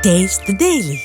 Taste the Daily.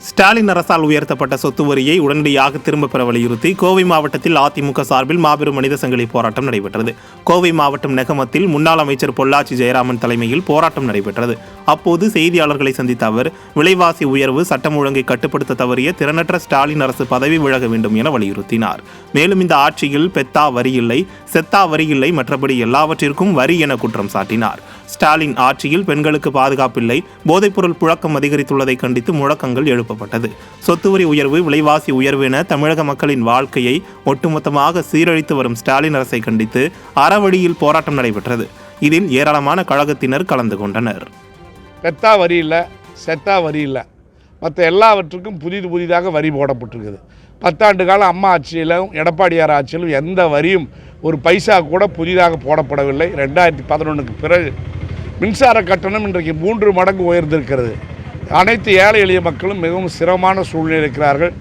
Stalin அரசால் உயர்த்தப்பட்ட சொத்து வரியை உடனடியாக திரும்பப் பெற வலியுறுத்தி கோவை மாவட்டத்தில் அதிமுக சார்பில் மாபெரும் மனித சங்கிலி போராட்டம் நடைபெற்றது. கோவை மாவட்டம் நெகமத்தில் முன்னாள் அமைச்சர் பொள்ளாச்சி ஜெயராமன் தலைமையில் போராட்டம் நடைபெற்றது. அப்போது செய்தியாளர்களை சந்தித்த அவர், விலைவாசி உயர்வு, சட்டம் ஒழுங்கை கட்டுப்படுத்த தவறிய திறனற்ற ஸ்டாலின் அரசு பதவி விலக வேண்டும் என வலியுறுத்தினார். மேலும் இந்த ஆட்சியில் பெத்தா வரி இல்லை, செத்தா வரி இல்லை, மற்றபடி எல்லாவற்றிற்கும் வரி என குற்றம் சாட்டினார். ஸ்டாலின் ஆட்சியில் பெண்களுக்கு பாதுகாப்பில்லை, போதைப்பொருள் புழக்கம் அதிகரித்துள்ளதை கண்டித்து முழக்கங்கள் எழுப்பப்பட்டது. சொத்து வரி உயர்வு, விலைவாசி உயர்வு என தமிழக மக்களின் வாழ்க்கையை ஒட்டுமொத்தமாக சீரழித்து வரும் ஸ்டாலின் அரசை கண்டித்து அறவழியில் போராட்டம் நடைபெற்றது. இதில் ஏராளமான கழகத்தினர் கலந்து கொண்டனர். பெத்தா வரி இல்லை, செத்தா வரி இல்லை, மற்ற எல்லாவற்றுக்கும் புதிதாக வரி போடப்பட்டிருக்குது. 10 ஆண்டு காலம் அம்மா ஆட்சியிலும் எடப்பாடியார் ஆட்சியிலும் எந்த வரியும் ஒரு பைசா கூட புதிதாக போடப்படவில்லை. 2011க்கு பிறகு மின்சார கட்டணம் இன்றைக்கு 3 மடங்கு உயர்ந்திருக்கிறது. அனைத்து ஏழை எளிய மக்களும் மிகவும் சிரமமான சூழ்நிலை இருக்கிறார்கள்.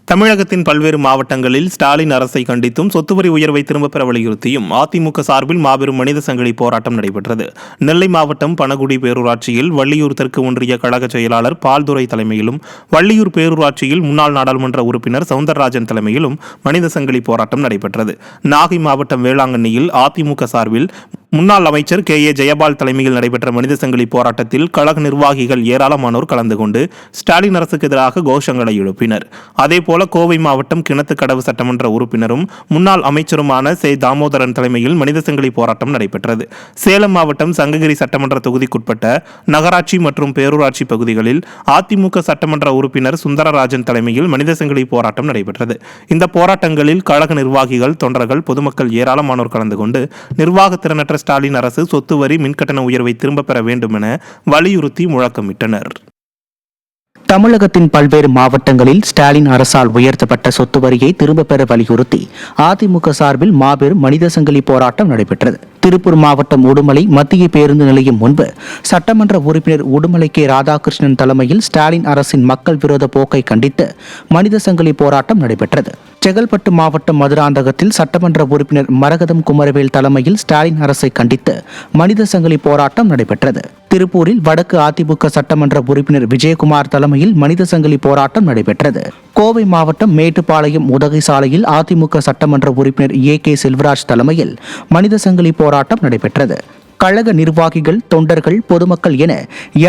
தமிழகத்தின் பல்வேறு மாவட்டங்களில் ஸ்டாலின் அரசை கண்டித்தும் சொத்து வரி உயர்வை திரும்பப் பெற வலியுறுத்தியும் அதிமுக சார்பில் மாபெரும் மனித சங்கிலி போராட்டம் நடைபெற்றது. நெல்லை மாவட்டம் பனகுடி பேரூராட்சியில் வள்ளியூர் தெற்கு ஒன்றிய கழக செயலாளர் பால்துரை தலைமையிலும், வள்ளியூர் பேரூராட்சியில் முன்னாள் நாடாளுமன்ற உறுப்பினர் சவுந்தரராஜன் தலைமையிலும் மனித சங்கிலி போராட்டம் நடைபெற்றது. நாகை மாவட்டம் வேளாங்கண்ணியில் அதிமுக சார்பில் முன்னாள் அமைச்சர் KA ஜெயபால் தலைமையில் நடைபெற்ற மனித சங்கிலி போராட்டத்தில் கழக நிர்வாகிகள் ஏராளமானோர் கலந்து கொண்டு ஸ்டாலின் அரசுக்கு எதிராக கோஷங்களை எழுப்பினர். அதேபோல கோவை மாவட்டம் கிணத்துக்கடவு சட்டமன்ற உறுப்பினரும் முன்னாள் அமைச்சருமான தாமோதரன் தலைமையில் மனித சங்கிலி போராட்டம் நடைபெற்றது. சேலம் மாவட்டம் சங்ககிரி சட்டமன்ற தொகுதிக்குட்பட்ட நகராட்சி மற்றும் பேரூராட்சி பகுதிகளில் அதிமுக சட்டமன்ற உறுப்பினர் சுந்தரராஜன் தலைமையில் மனித சங்கிலி போராட்டம் நடைபெற்றது. இந்த போராட்டங்களில் கழக நிர்வாகிகள், தொண்டர்கள், பொதுமக்கள் ஏராளமானோர் கலந்து கொண்டு நிர்வாக திறனற்ற ஸ்டாலின் அரசு சொத்து வரி, மின்கட்டண உயர்வை திரும்பப் பெற வேண்டும் என வலியுறுத்தி முழக்கமிட்டனர். தமிழகத்தின் பல்வேறு மாவட்டங்களில் ஸ்டாலின் அரசால் உயர்த்தப்பட்ட சொத்து வரியை திரும்பப் பெற வலியுறுத்தி அதிமுக சார்பில் மாபெரும் மனித சங்கிலி போராட்டம் நடைபெற்றது. திருப்பூர் மாவட்டம் உடுமலை மத்திய பேருந்து நிலையம் முன்பு சட்டமன்ற உறுப்பினர் உடுமலை K. ராதாகிருஷ்ணன் தலைமையில் ஸ்டாலின் அரசின் மக்கள் விரோத போக்கை கண்டித்து மனித சங்கிலி போராட்டம் நடைபெற்றது. செங்கல்பட்டு மாவட்டம் மதுராந்தகத்தில் சட்டமன்ற உறுப்பினர் மரகதம் குமரவேல் தலைமையில் ஸ்டாலின் அரசை கண்டித்து மனித சங்கிலி போராட்டம் நடைபெற்றது. திருப்பூரில் வடக்கு அதிமுக சட்டமன்ற உறுப்பினர் விஜயகுமார் தலைமையில் மனித சங்கிலி போராட்டம் நடைபெற்றது. கோவை மாவட்டம் மேட்டுப்பாளையம் உதகை சாலையில் அதிமுக சட்டமன்ற உறுப்பினர் AK செல்வராஜ் தலைமையில் மனித சங்கிலி போராட்டம் நடைபெற்றது. கழக நிர்வாகிகள், தொண்டர்கள், பொதுமக்கள் என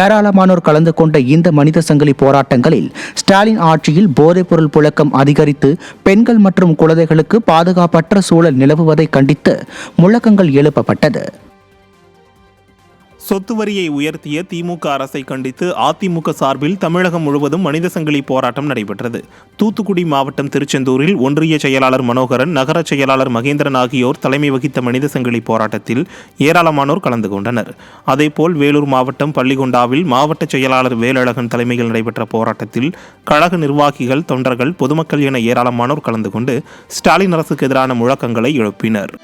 ஏராளமானோர் கலந்து கொண்ட இந்த மனித சங்கிலி போராட்டங்களில் ஸ்டாலின் ஆட்சியில் போதைப்பொருள் புழக்கம் அதிகரித்து பெண்கள் மற்றும் குழந்தைகளுக்கு பாதுகாப்பற்ற சூழல் நிலவுவதை கண்டித்து முழக்கங்கள் எழுப்பப்பட்டது. சொத்து வரியை உயர்த்திய திமுக அரசை கண்டித்து அதிமுக சார்பில் தமிழகம் முழுவதும் மனித சங்கிலி போராட்டம் நடைபெற்றது. தூத்துக்குடி மாவட்டம் திருச்செந்தூரில் ஒன்றிய செயலாளர் மனோகரன், நகர செயலாளர் மகேந்திரன் ஆகியோர் தலைமை வகித்த மனித சங்கிலி போராட்டத்தில் ஏராளமானோர் கலந்து கொண்டனர். அதேபோல் வேலூர் மாவட்டம் பள்ளிகொண்டாவில் மாவட்ட செயலாளர் வேலழகன் தலைமையில் நடைபெற்ற போராட்டத்தில் கழக நிர்வாகிகள், தொண்டர்கள், பொதுமக்கள் என ஏராளமானோர் கலந்து கொண்டு ஸ்டாலின் அரசுக்கு எதிரான முழக்கங்களை எழுப்பினர்.